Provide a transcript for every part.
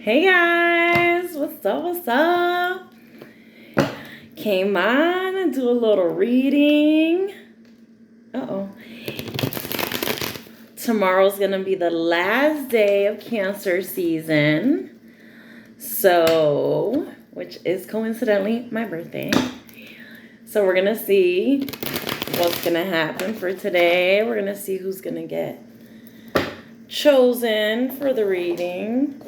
Hey guys, what's up? What's up? Came on and do a little reading. Tomorrow's gonna be the last day of Cancer season. So, which is coincidentally my birthday. So we're gonna see what's gonna happen for today. We're gonna see who's gonna get chosen for the reading.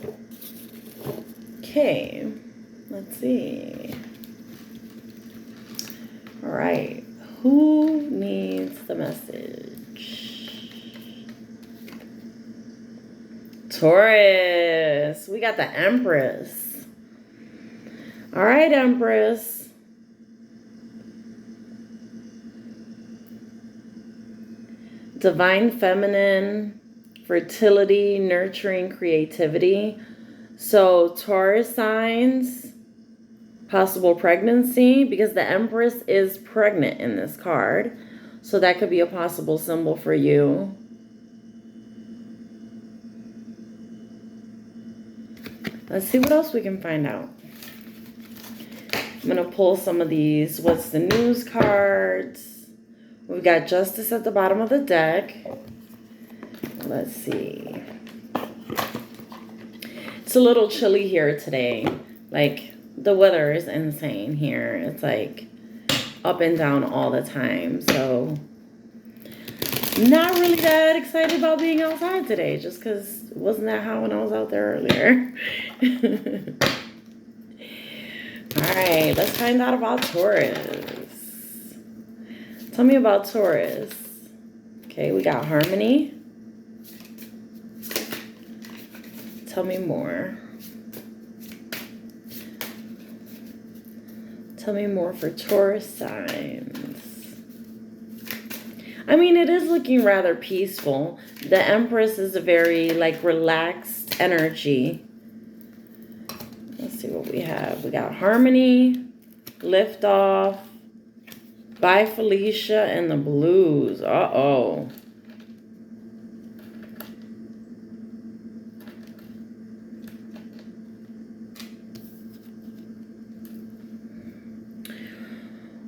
Okay, let's see. All right, who needs the message? Taurus, we got the Empress. All right, Empress. Divine feminine, fertility, nurturing, creativity. So Taurus signs, possible pregnancy, because the Empress is pregnant in this card. So that could be a possible symbol for you. Let's see what else we can find out. I'm going to pull some of these what's the news cards. We've got Justice at the bottom of the deck. Let's see. It's a little chilly here today. Like, the weather is insane here. It's like up and down all the time. So, not really that excited about being outside today. Just because it wasn't that hot when I was out there earlier. Alright, let's find out about Taurus. Tell me about Taurus. Okay, we got harmony. Tell me more. Tell me more for Taurus signs. I mean, it is looking rather peaceful. The Empress is a very, like, relaxed energy. Let's see what we have. We got harmony, liftoff, by Felicia, and the blues. Uh-oh.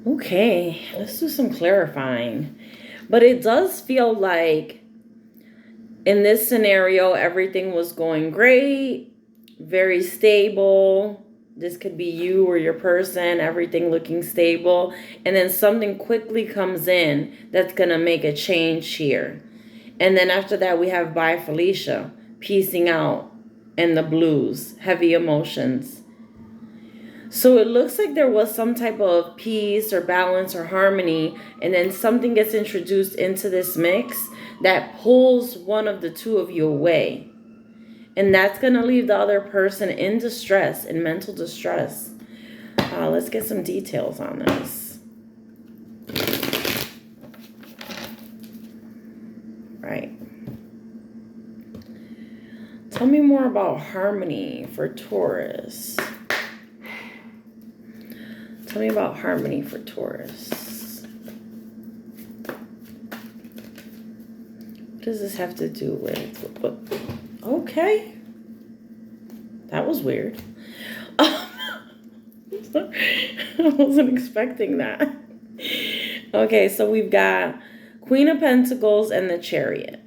Okay, let's do some clarifying. But it does feel like in this scenario, everything was going great, very stable. This could be you or your person, everything looking stable. And then something quickly comes in that's going to make a change here. And then after that, we have by Felicia, piecing out, and the blues, heavy emotions. So it looks like there was some type of peace or balance or harmony, and then something gets introduced into this mix that pulls one of the two of you away. And that's going to leave the other person in distress, in mental distress. Let's get some details on this. Right. Tell me more about harmony for Taurus. Tell me about harmony for Taurus. What does this have to do with? Okay. That was weird. I wasn't expecting that. Okay, so we've got Queen of Pentacles and the Chariot.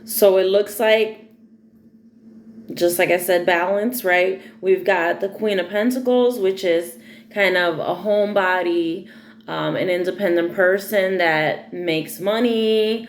So it looks like, just like I said, balance, right? We've got the Queen of Pentacles, which is kind of a homebody, an independent person that makes money,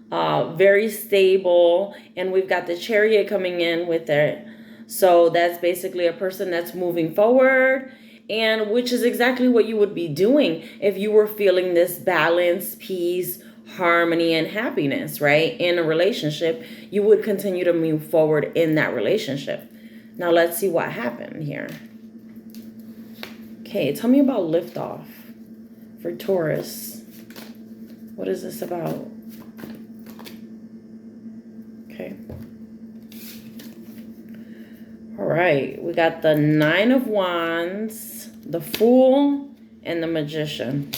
very stable. And we've got the Chariot coming in with it. So that's basically a person that's moving forward, and which is exactly what you would be doing if you were feeling this balance, peace, harmony, and happiness, right? In a relationship, you would continue to move forward in that relationship. Now let's see what happened here. Okay, tell me about liftoff for Taurus. What is this about? Okay. All right, we got the Nine of Wands, the Fool, and the Magician.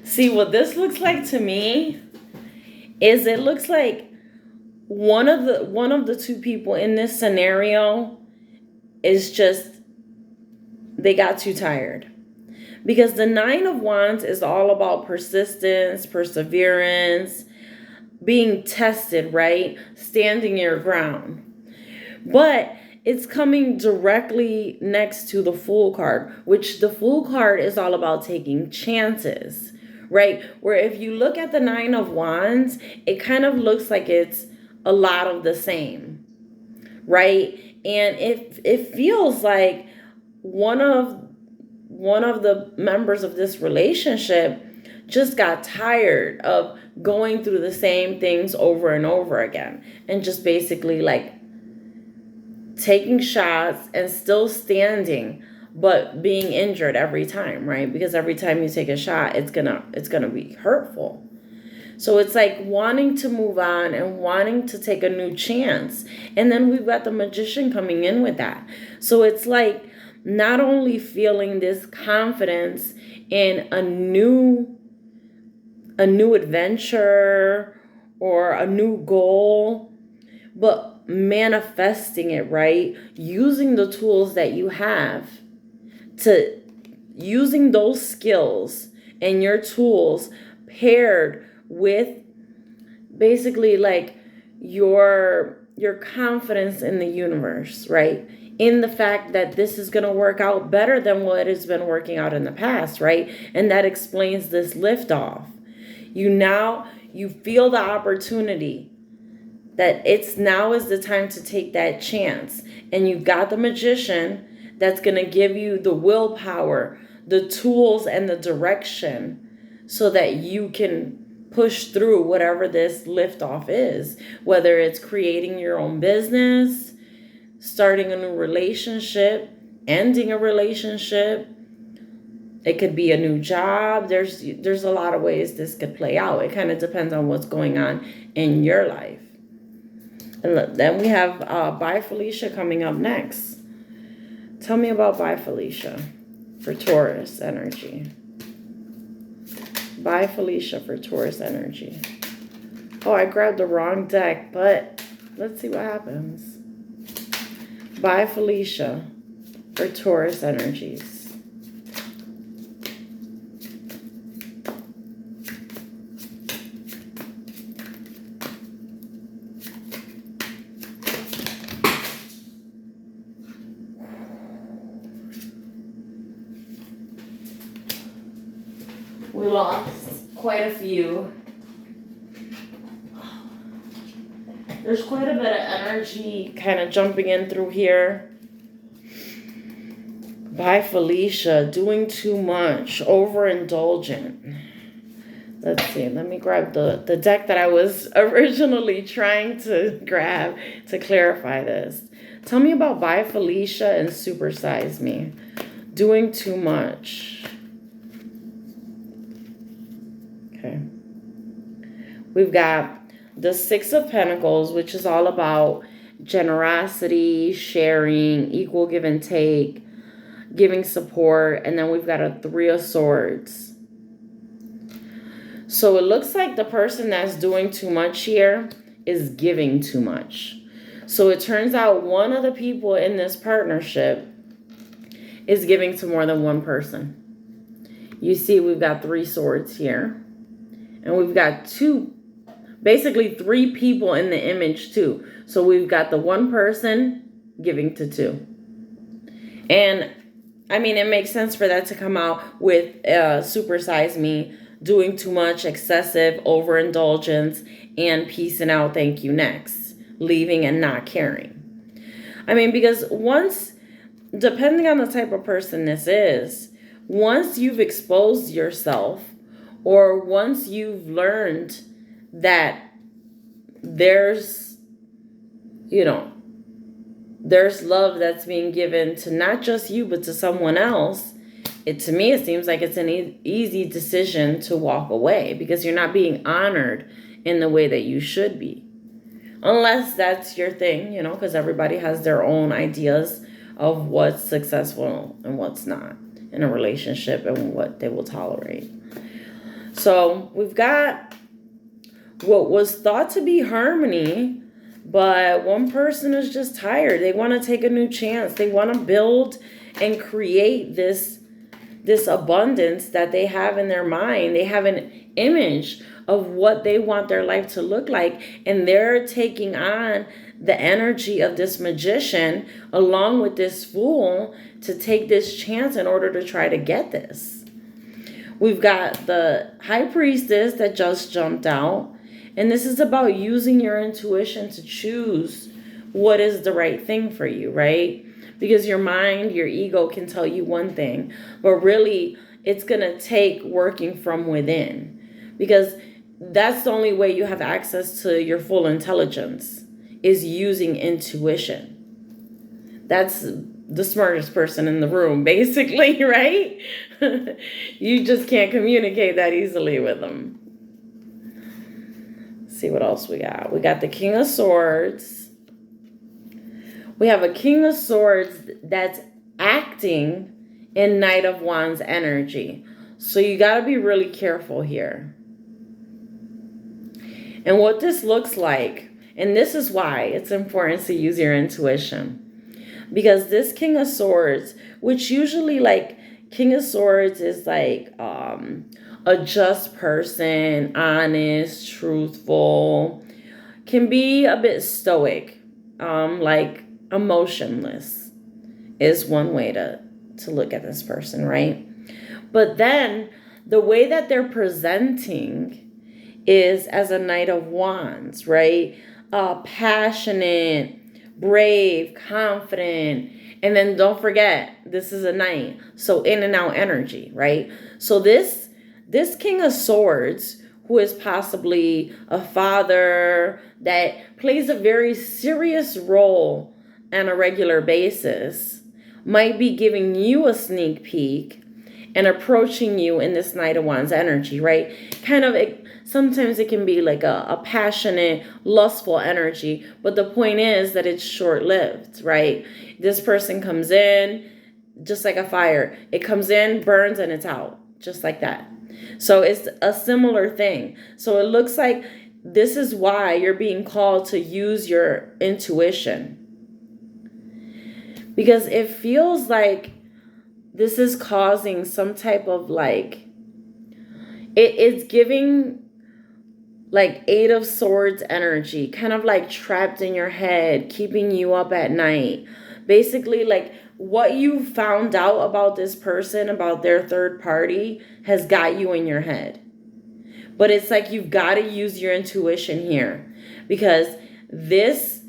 See, what this looks like to me is it looks like one of the two people in this scenario is just they got too tired. Because the Nine of Wands is all about persistence, perseverance, being tested, right? Standing your ground. But it's coming directly next to the Fool card, which the Fool card is all about taking chances, right? Where if you look at the Nine of Wands, it kind of looks like it's a lot of the same, right? And it feels like one of the members of this relationship just got tired of going through the same things over and over again and just basically like taking shots and still standing but being injured every time, right? Because every time you take a shot, it's gonna be hurtful. So it's like wanting to move on and wanting to take a new chance. And then we've got the Magician coming in with that. So it's like not only feeling this confidence in a new adventure or a new goal, but manifesting it, right? Using the tools that you have, to using those skills and your tools paired with basically like your confidence in the universe, right? In the fact that this is going to work out better than what has been working out in the past, right? And that explains this liftoff. You feel the opportunity that now is the time to take that chance. And you've got the Magician that's going to give you the willpower, the tools, and the direction so that you can push through whatever this liftoff is, whether it's creating your own business, starting a new relationship, ending a relationship. It could be a new job. There's a lot of ways this could play out. It kind of depends on what's going on in your life. And then we have Bye Felicia coming up next. Tell me about Bye Felicia for Taurus energy. Bye Felicia for Taurus energy. Oh, I grabbed the wrong deck, but let's see what happens. Bye Felicia for Taurus energies. We lost quite a few. There's quite a bit of energy kind of jumping in through here. Bye Felicia, doing too much, overindulgent. Let's see, let me grab the deck that I was originally trying to grab to clarify this. Tell me about Bye Felicia and Supersize Me. Doing too much. Okay. We've got the Six of Pentacles, which is all about generosity, sharing, equal give and take, giving support. And then we've got a Three of Swords. So it looks like the person that's doing too much here is giving too much. So it turns out one of the people in this partnership is giving to more than one person. You see, we've got Three Swords here. And we've got basically three people in the image too. So we've got the one person giving to two. And I mean, it makes sense for that to come out with Supersize Me, doing too much, excessive, overindulgence, and peacing out, thank you, next. Leaving and not caring. I mean, because depending on the type of person this is, once you've exposed yourself, or once you've learned that there's love that's being given to not just you, but to someone else, to me, it seems like it's an easy decision to walk away because you're not being honored in the way that you should be. Unless that's your thing, because everybody has their own ideas of what's successful and what's not in a relationship and what they will tolerate. So we've got what was thought to be harmony, but one person is just tired. They want to take a new chance. They want to build and create this abundance that they have in their mind. They have an image of what they want their life to look like, and they're taking on the energy of this magician along with this fool to take this chance in order to try to get this. We've got the high priestess that just jumped out, and this is about using your intuition to choose what is the right thing for you, right? Because your mind, your ego can tell you one thing, but really it's going to take working from within, because that's the only way you have access to your full intelligence, is using intuition. That's the smartest person in the room, basically, right? You just can't communicate that easily with them. Let's see what else we got. We got the King of Swords. We have a King of Swords that's acting in Knight of Wands energy. So you got to be really careful here. And what this looks like, and this is why it's important to use your intuition. Because this King of Swords, which usually like King of Swords is like a just person, honest, truthful, can be a bit stoic, like emotionless is one way to look at this person, right? But then the way that they're presenting is as a Knight of Wands, right? Passionate, brave, confident. And then don't forget, this is a knight. So in and out energy, right? So this King of Swords, who is possibly a father that plays a very serious role on a regular basis, might be giving you a sneak peek and approaching you in this Knight of Wands energy, right? Kind of, sometimes it can be like a passionate, lustful energy, but the point is that it's short-lived, right? This person comes in just like a fire. It comes in, burns, and it's out, just like that. So it's a similar thing. So it looks like this is why you're being called to use your intuition. Because it feels like this is causing some type of like, it's giving like Eight of Swords energy, kind of like trapped in your head, keeping you up at night. Basically, like what you found out about this person, about their third party, has got you in your head. But it's like you've got to use your intuition here, because this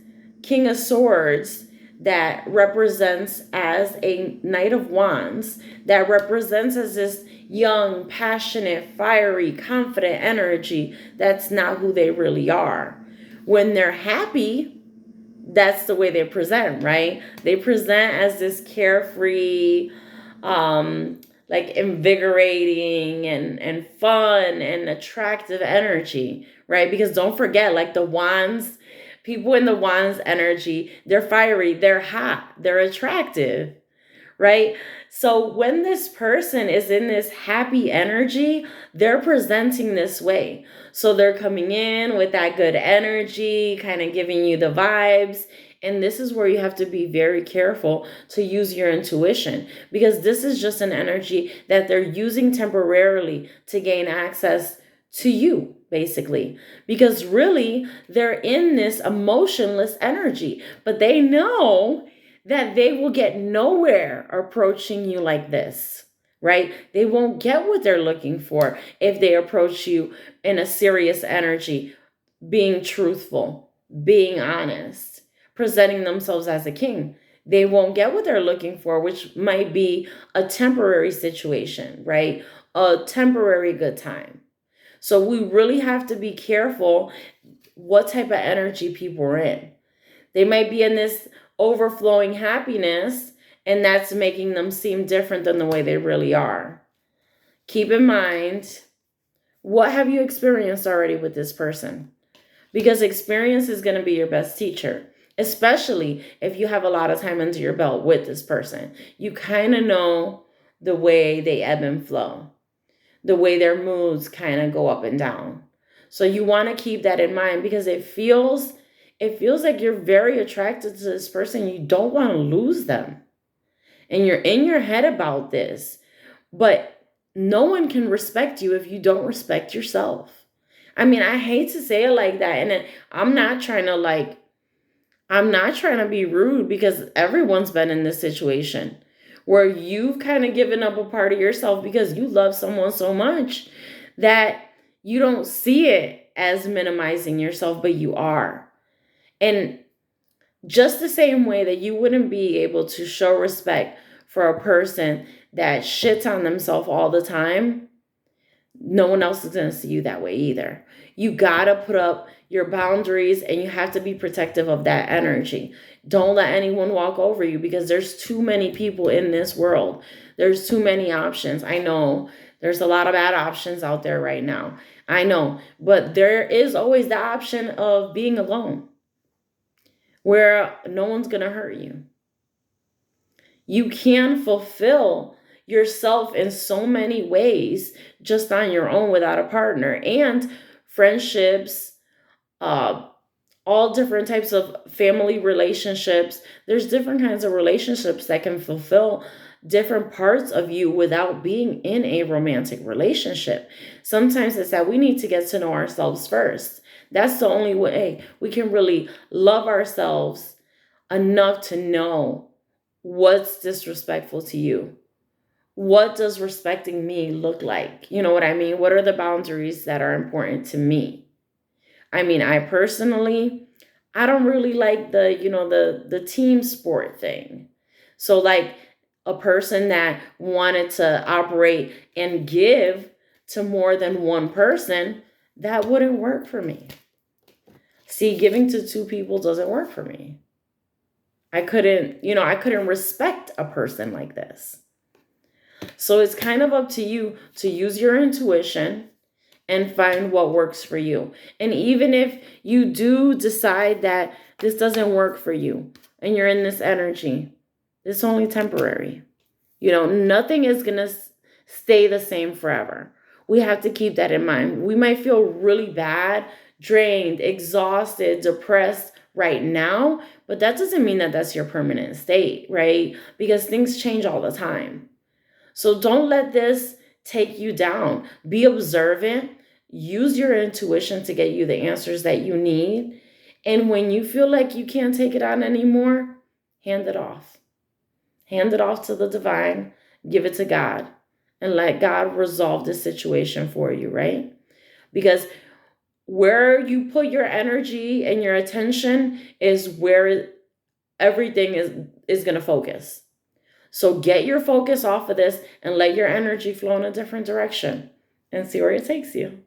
King of Swords that represents as a Knight of Wands, that represents as this young, passionate, fiery, confident energy, that's not who they really are. When they're happy, that's the way they present, right? They present as this carefree, like invigorating and fun and attractive energy, right? Because don't forget, like the Wands, people in the Wands energy, they're fiery, they're hot, they're attractive, right? So when this person is in this happy energy, they're presenting this way. So they're coming in with that good energy, kind of giving you the vibes. And this is where you have to be very careful to use your intuition, because this is just an energy that they're using temporarily to gain access to you, basically, because really they're in this emotionless energy, but they know that they will get nowhere approaching you like this, right? They won't get what they're looking for if they approach you in a serious energy, being truthful, being honest, presenting themselves as a king. They won't get what they're looking for, which might be a temporary situation, right? A temporary good time. So we really have to be careful what type of energy people are in. They might be in this overflowing happiness, and that's making them seem different than the way they really are. Keep in mind, what have you experienced already with this person? Because experience is going to be your best teacher, especially if you have a lot of time under your belt with this person. You kind of know the way they ebb and flow. the way their moods kind of go up and down. So you want to keep that in mind, because it feels like you're very attracted to this person. You don't want to lose them. And you're in your head about this. But no one can respect you if you don't respect yourself. I mean, I hate to say it like that. And I'm not trying to be rude, because everyone's been in this situation where you've kind of given up a part of yourself because you love someone so much that you don't see it as minimizing yourself, but you are. And just the same way that you wouldn't be able to show respect for a person that shits on themselves all the time, no one else is going to see you that way either. You got to put up your boundaries, and you have to be protective of that energy. Don't let anyone walk over you, because there's too many people in this world. There's too many options. I know there's a lot of bad options out there right now. I know, but there is always the option of being alone, where no one's going to hurt you. You can fulfill yourself in so many ways just on your own without a partner. And friendships, all different types of family relationships. There's different kinds of relationships that can fulfill different parts of you without being in a romantic relationship. Sometimes it's that we need to get to know ourselves first. That's the only way we can really love ourselves enough to know what's disrespectful to you. What does respecting me look like? You know what I mean? What are the boundaries that are important to me? I mean, I personally, I don't really like the team sport thing. So like a person that wanted to operate and give to more than one person, that wouldn't work for me. See, giving to two people doesn't work for me. I couldn't respect a person like this. So it's kind of up to you to use your intuition and find what works for you. And even if you do decide that this doesn't work for you and you're in this energy, it's only temporary. Nothing is going to stay the same forever. We have to keep that in mind. We might feel really bad, drained, exhausted, depressed right now, but that doesn't mean that that's your permanent state, right? Because things change all the time. So don't let this take you down. Be observant. Use your intuition to get you the answers that you need. And when you feel like you can't take it on anymore, hand it off. Hand it off to the divine. Give it to God. And let God resolve the situation for you, right? Because where you put your energy and your attention is where everything is going to focus. So get your focus off of this and let your energy flow in a different direction and see where it takes you.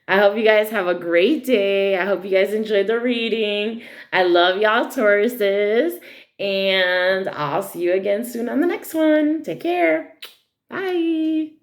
I hope you guys have a great day. I hope you guys enjoyed the reading. I love y'all, Tauruses. And I'll see you again soon on the next one. Take care. Bye.